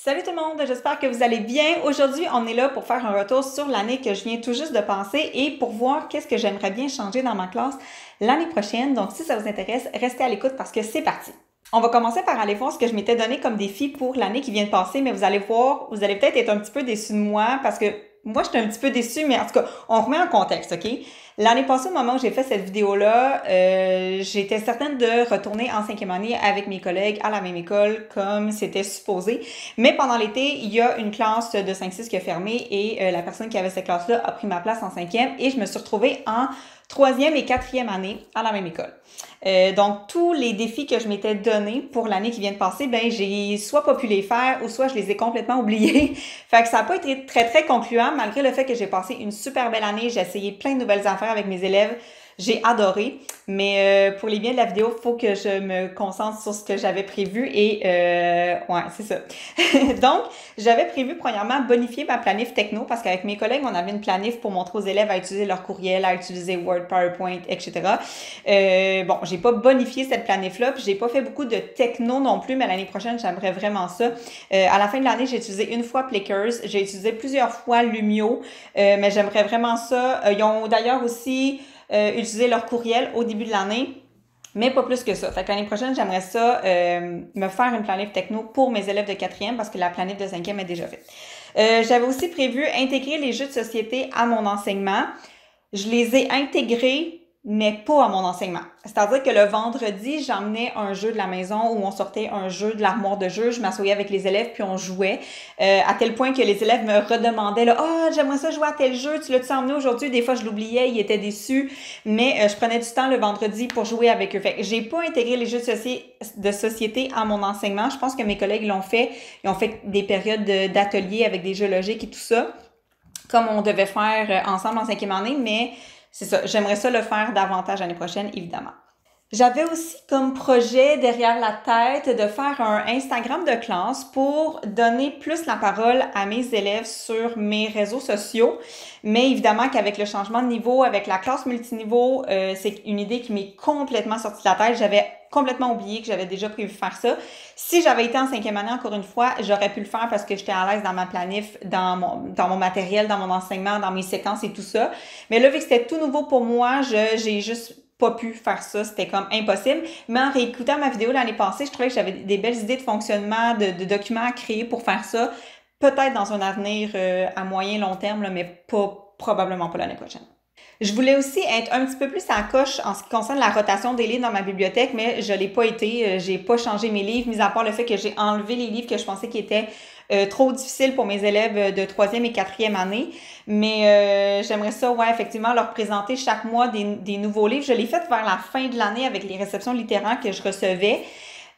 Salut tout le monde, j'espère que vous allez bien. Aujourd'hui, on est là pour faire un retour sur l'année que je viens tout juste de passer et pour voir qu'est-ce que j'aimerais bien changer dans ma classe l'année prochaine. Donc, si ça vous intéresse, restez à l'écoute parce que c'est parti. On va commencer par aller voir ce que je m'étais donné comme défi pour l'année qui vient de passer, mais vous allez voir, vous allez peut-être être un petit peu déçus de moi parce que moi, j'étais un petit peu déçue, mais en tout cas, on remet en contexte, OK? L'année passée, au moment où j'ai fait cette vidéo-là, j'étais certaine de retourner en 5e année avec mes collègues à la même école comme c'était supposé. Mais pendant l'été, il y a une classe de 5-6 qui a fermé et la personne qui avait cette classe-là a pris ma place en 5e et je me suis retrouvée en 3e et 4e année à la même école. Donc, tous les défis que je m'étais donnés pour l'année qui vient de passer, ben j'ai soit pas pu les faire ou soit je les ai complètement oubliés. Fait que ça n'a pas été très concluant, malgré le fait que j'ai passé une super belle année. J'ai essayé plein de nouvelles affaires avec mes élèves. J'ai adoré, mais pour les biens de la vidéo, il faut que je me concentre sur ce que j'avais prévu et ouais, c'est ça. Donc, j'avais prévu premièrement bonifier ma planif techno parce qu'avec mes collègues, on avait une planif pour montrer aux élèves à utiliser leur courriel, à utiliser Word, PowerPoint, etc. Bon, j'ai pas bonifié cette planif-là, puis j'ai pas fait beaucoup de techno non plus, mais l'année prochaine, j'aimerais vraiment ça. À la fin de l'année, j'ai utilisé une fois Plickers, j'ai utilisé plusieurs fois Lumio, mais j'aimerais vraiment ça. Ils ont d'ailleurs aussi utiliser leur courriel au début de l'année, mais pas plus que ça. Fait que l'année prochaine, j'aimerais ça me faire une planif techno pour mes élèves de 4e parce que la planif de 5e est déjà faite. J'avais aussi prévu intégrer les jeux de société à mon enseignement. Je les ai intégrés, mais pas à mon enseignement. C'est-à-dire que le vendredi, j'emmenais un jeu de la maison où on sortait un jeu de l'armoire de jeu, je m'assoyais avec les élèves puis on jouait, à tel point que les élèves me redemandaient là, ah, j'aimerais ça jouer à tel jeu, tu l'as-tu emmené aujourd'hui? Des fois, je l'oubliais, ils étaient déçus, mais je prenais du temps le vendredi pour jouer avec eux. Fait que j'ai pas intégré les jeux de société à mon enseignement. Je pense que mes collègues l'ont fait. Ils ont fait des périodes d'ateliers avec des jeux logiques et tout ça, comme on devait faire ensemble en 5e année, mais c'est ça, j'aimerais ça le faire davantage l'année prochaine, évidemment. J'avais aussi comme projet derrière la tête de faire un Instagram de classe pour donner plus la parole à mes élèves sur mes réseaux sociaux. Mais évidemment qu'avec le changement de niveau, avec la classe multiniveau, c'est une idée qui m'est complètement sortie de la tête. J'avais complètement oublié que j'avais déjà prévu faire ça. Si j'avais été en 5e année, encore une fois, j'aurais pu le faire parce que j'étais à l'aise dans ma planif, dans mon matériel, dans mon enseignement, dans mes séquences et tout ça. Mais là, vu que c'était tout nouveau pour moi, j'ai juste pas pu faire ça, c'était comme impossible. Mais en réécoutant ma vidéo l'année passée, je trouvais que j'avais des belles idées de fonctionnement, de documents à créer pour faire ça. Peut-être dans un avenir à moyen long terme, là, mais probablement pas l'année prochaine. Je voulais aussi être un petit peu plus à la coche en ce qui concerne la rotation des livres dans ma bibliothèque, mais je l'ai pas été. J'ai pas changé mes livres, mis à part le fait que j'ai enlevé les livres que je pensais qui étaient trop difficiles pour mes élèves de 3e et 4e année. Mais j'aimerais ça, ouais, effectivement, leur présenter chaque mois des nouveaux livres. Je l'ai fait vers la fin de l'année avec les réceptions littéraires que je recevais.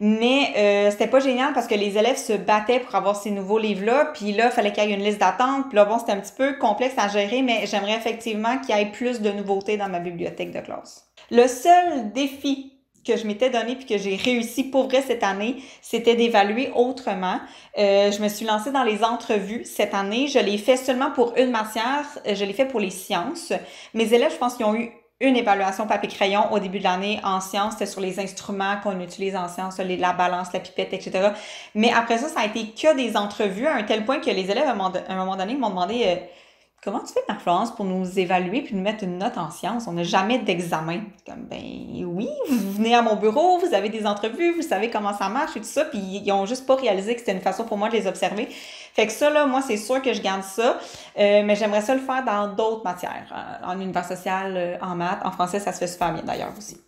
Mais c'était pas génial parce que les élèves se battaient pour avoir ces nouveaux livres-là. Puis là, il fallait qu'il y ait une liste d'attente. Puis là, bon, c'était un petit peu complexe à gérer, mais j'aimerais effectivement qu'il y ait plus de nouveautés dans ma bibliothèque de classe. Le seul défi que je m'étais donné puis que j'ai réussi pour vrai cette année, c'était d'évaluer autrement. Je me suis lancée dans les entrevues cette année. Je l'ai fait seulement pour une matière. Je l'ai fait pour les sciences. Mes élèves, je pense qu'ils ont eu une évaluation papier-crayon au début de l'année en sciences, c'était sur les instruments qu'on utilise en sciences, la balance, la pipette, etc. Mais après ça, ça a été que des entrevues à un tel point que les élèves, à un moment donné, m'ont demandé comment tu fais, Marie-Florence, pour nous évaluer puis nous mettre une note en sciences? On n'a jamais d'examen. Comme, ben oui, vous venez à mon bureau, vous avez des entrevues, vous savez comment ça marche et tout ça, puis ils ont juste pas réalisé que c'était une façon pour moi de les observer. Fait que ça, là, moi, c'est sûr que je garde ça, mais j'aimerais ça le faire dans d'autres matières, en univers social, en maths, en français, ça se fait super bien d'ailleurs aussi.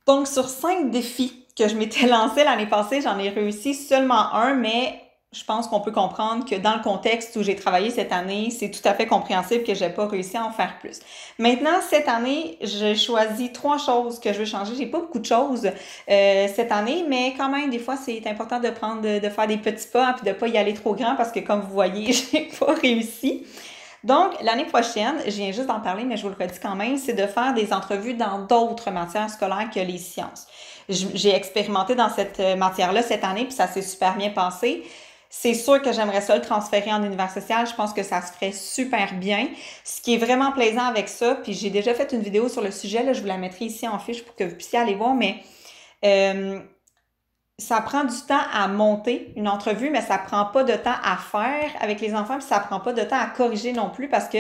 Donc, sur 5 défis que je m'étais lancé l'année passée, j'en ai réussi seulement un, mais je pense qu'on peut comprendre que dans le contexte où j'ai travaillé cette année, c'est tout à fait compréhensible que j'ai pas réussi à en faire plus. Maintenant, cette année, j'ai choisi 3 choses que je veux changer. J'ai pas beaucoup de choses cette année, mais quand même, des fois, c'est important de faire des petits pas, hein, puis de pas y aller trop grand parce que comme vous voyez, j'ai pas réussi. Donc, l'année prochaine, je viens juste d'en parler, mais je vous le redis quand même, c'est de faire des entrevues dans d'autres matières scolaires que les sciences. J'ai expérimenté dans cette matière-là cette année, puis ça s'est super bien passé. C'est sûr que j'aimerais ça le transférer en univers social. Je pense que ça se ferait super bien. Ce qui est vraiment plaisant avec ça, puis j'ai déjà fait une vidéo sur le sujet, là, je vous la mettrai ici en fiche pour que vous puissiez aller voir, mais ça prend du temps à monter une entrevue, mais ça prend pas de temps à faire avec les enfants, puis ça prend pas de temps à corriger non plus parce que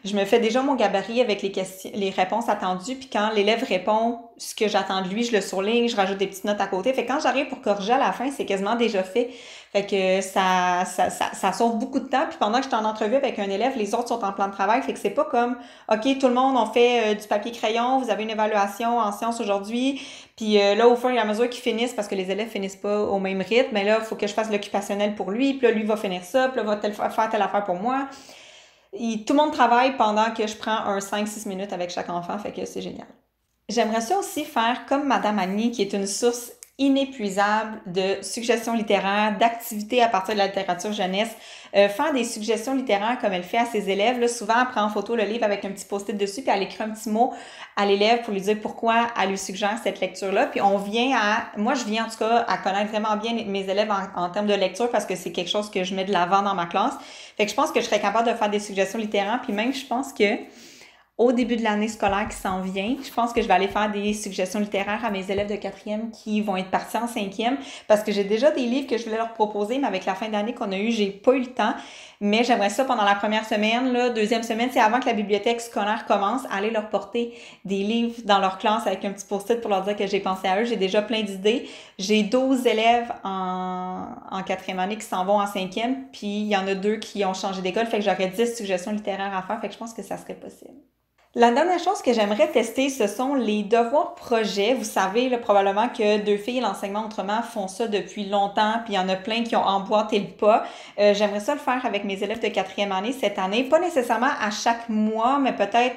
je me fais déjà mon gabarit avec les questions, les réponses attendues, puis quand l'élève répond ce que j'attends de lui, je le surligne, je rajoute des petites notes à côté. Fait que quand j'arrive pour corriger à la fin, c'est quasiment déjà fait. Fait que ça sauve beaucoup de temps. Puis pendant que je suis en entrevue avec un élève, les autres sont en plan de travail. Fait que c'est pas comme, OK, tout le monde, on fait du papier crayon, vous avez une évaluation en sciences aujourd'hui. Puis là, au fur et à mesure qu'ils finissent, parce que les élèves finissent pas au même rythme, mais là, il faut que je fasse l'occupationnel pour lui. Puis là, lui va finir ça. Puis là, va faire telle affaire pour moi. Tout le monde travaille pendant que je prends un 5-6 minutes avec chaque enfant. Fait que c'est génial. J'aimerais ça aussi faire comme Madame Annie, qui est une source inépuisable de suggestions littéraires, d'activités à partir de la littérature jeunesse, faire des suggestions littéraires comme elle fait à ses élèves. Là, souvent, elle prend en photo le livre avec un petit post-it dessus, puis elle écrit un petit mot à l'élève pour lui dire pourquoi elle lui suggère cette lecture-là. Puis moi je viens en tout cas à connaître vraiment bien mes élèves en termes de lecture parce que c'est quelque chose que je mets de l'avant dans ma classe. Fait que je pense que je serais capable de faire des suggestions littéraires, puis même je pense que au début de l'année scolaire qui s'en vient, je pense que je vais aller faire des suggestions littéraires à mes élèves de 4e qui vont être partis en 5e parce que j'ai déjà des livres que je voulais leur proposer, mais avec la fin d'année qu'on a eu, j'ai pas eu le temps. Mais j'aimerais ça pendant la première semaine, là, deuxième semaine, c'est avant que la bibliothèque scolaire commence, aller leur porter des livres dans leur classe avec un petit post-it pour leur dire que j'ai pensé à eux. J'ai déjà plein d'idées. J'ai 12 élèves en 4e année qui s'en vont en 5e, puis il y en a 2 qui ont changé d'école, fait que j'aurais 10 suggestions littéraires à faire, fait que je pense que ça serait possible. La dernière chose que j'aimerais tester, ce sont les devoirs projets. Vous savez là, probablement que Deux filles et l'enseignement autrement font ça depuis longtemps, puis il y en a plein qui ont emboîté le pas. J'aimerais ça le faire avec mes élèves de 4e année cette année. Pas nécessairement à chaque mois, mais peut-être,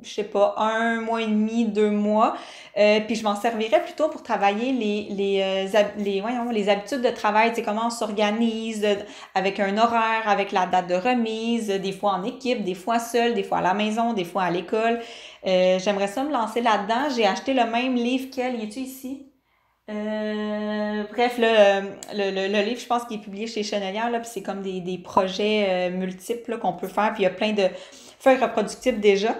je sais pas, 1 mois et demi, 2 mois. Puis je m'en servirais plutôt pour travailler les habitudes de travail, tu sais, comment on s'organise avec un horaire, avec la date de remise, des fois en équipe, des fois seul, des fois à la maison, des fois à l'école. J'aimerais ça me lancer là-dedans. J'ai acheté le même livre qu'elle. Y est-tu ici? Bref, là, le livre, je pense qu'il est publié chez Chenelière, là, puis c'est comme des projets multiples là, qu'on peut faire, puis il y a plein de feuilles reproductibles déjà.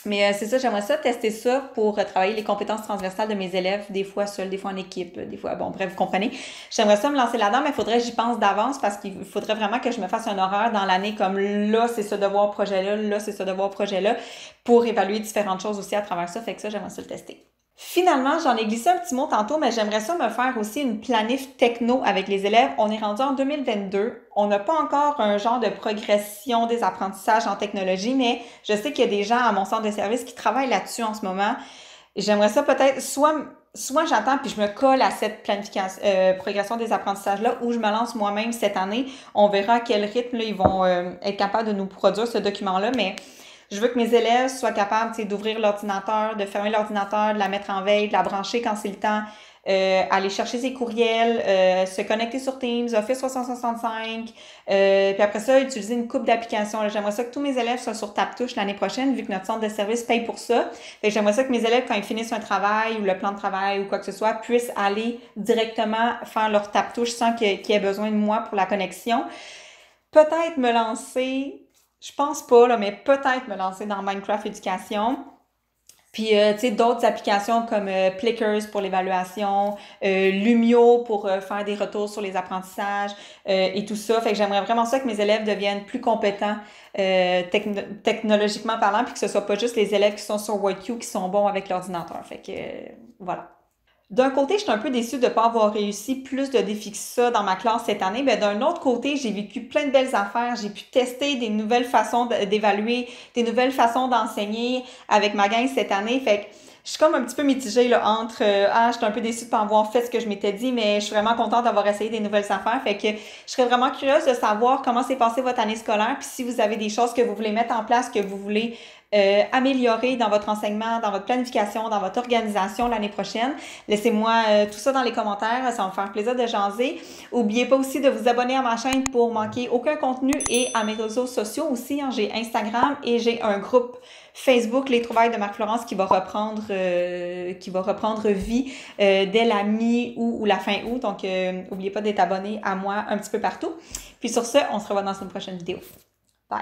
Mais c'est ça, j'aimerais ça tester ça pour travailler les compétences transversales de mes élèves, des fois seuls, des fois en équipe, des fois, bon, bref, vous comprenez. J'aimerais ça me lancer là-dedans, mais il faudrait que j'y pense d'avance parce qu'il faudrait vraiment que je me fasse un horaire dans l'année comme là, c'est ce devoir projet-là, là, c'est ce devoir projet-là, pour évaluer différentes choses aussi à travers ça. Fait que ça, j'aimerais ça le tester. Finalement, j'en ai glissé un petit mot tantôt, mais j'aimerais ça me faire aussi une planif techno avec les élèves. On est rendu en 2022. On n'a pas encore un genre de progression des apprentissages en technologie, mais je sais qu'il y a des gens à mon centre de service qui travaillent là-dessus en ce moment. J'aimerais ça peut-être soit j'attends puis je me colle à cette planification, progression des apprentissages-là ou je me lance moi-même cette année. On verra à quel rythme là, ils vont être capables de nous produire ce document-là, mais je veux que mes élèves soient capables d'ouvrir l'ordinateur, de fermer l'ordinateur, de la mettre en veille, de la brancher quand c'est le temps, aller chercher ses courriels, se connecter sur Teams, Office 365, puis après ça, utiliser une couple d'applications. J'aimerais ça que tous mes élèves soient sur TapTouche l'année prochaine, vu que notre centre de service paye pour ça. Fait que j'aimerais ça que mes élèves, quand ils finissent un travail ou le plan de travail ou quoi que ce soit, puissent aller directement faire leur TapTouche sans qu'ils aient besoin de moi pour la connexion. Peut-être me lancer... Je pense pas, là, mais peut-être me lancer dans Minecraft Éducation. Puis, tu sais, d'autres applications comme Plickers pour l'évaluation, Lumio pour faire des retours sur les apprentissages et tout ça. Fait que j'aimerais vraiment ça que mes élèves deviennent plus compétents technologiquement parlant, puis que ce soit pas juste les élèves qui sont sur WorldQ qui sont bons avec l'ordinateur. Fait que, voilà. D'un côté, je suis un peu déçue de ne pas avoir réussi plus de défis que ça dans ma classe cette année, mais d'un autre côté, j'ai vécu plein de belles affaires. J'ai pu tester des nouvelles façons d'évaluer, des nouvelles façons d'enseigner avec ma gang cette année. Fait que je suis comme un petit peu mitigée là, entre je suis un peu déçue de pas avoir fait ce que je m'étais dit, mais je suis vraiment contente d'avoir essayé des nouvelles affaires. Fait que je serais vraiment curieuse de savoir comment s'est passée votre année scolaire, puis si vous avez des choses que vous voulez mettre en place, que vous voulez améliorer dans votre enseignement, dans votre planification, dans votre organisation l'année prochaine. Laissez-moi tout ça dans les commentaires, ça va me faire plaisir de jaser. N'oubliez pas aussi de vous abonner à ma chaîne pour manquer aucun contenu et à mes réseaux sociaux aussi. Hein, j'ai Instagram et j'ai un groupe Facebook, Les Trouvailles de Marc-Florence, qui va reprendre vie dès la mi-août ou la fin août. Donc, n'oubliez pas d'être abonné à moi un petit peu partout. Puis sur ce, on se revoit dans une prochaine vidéo. Bye!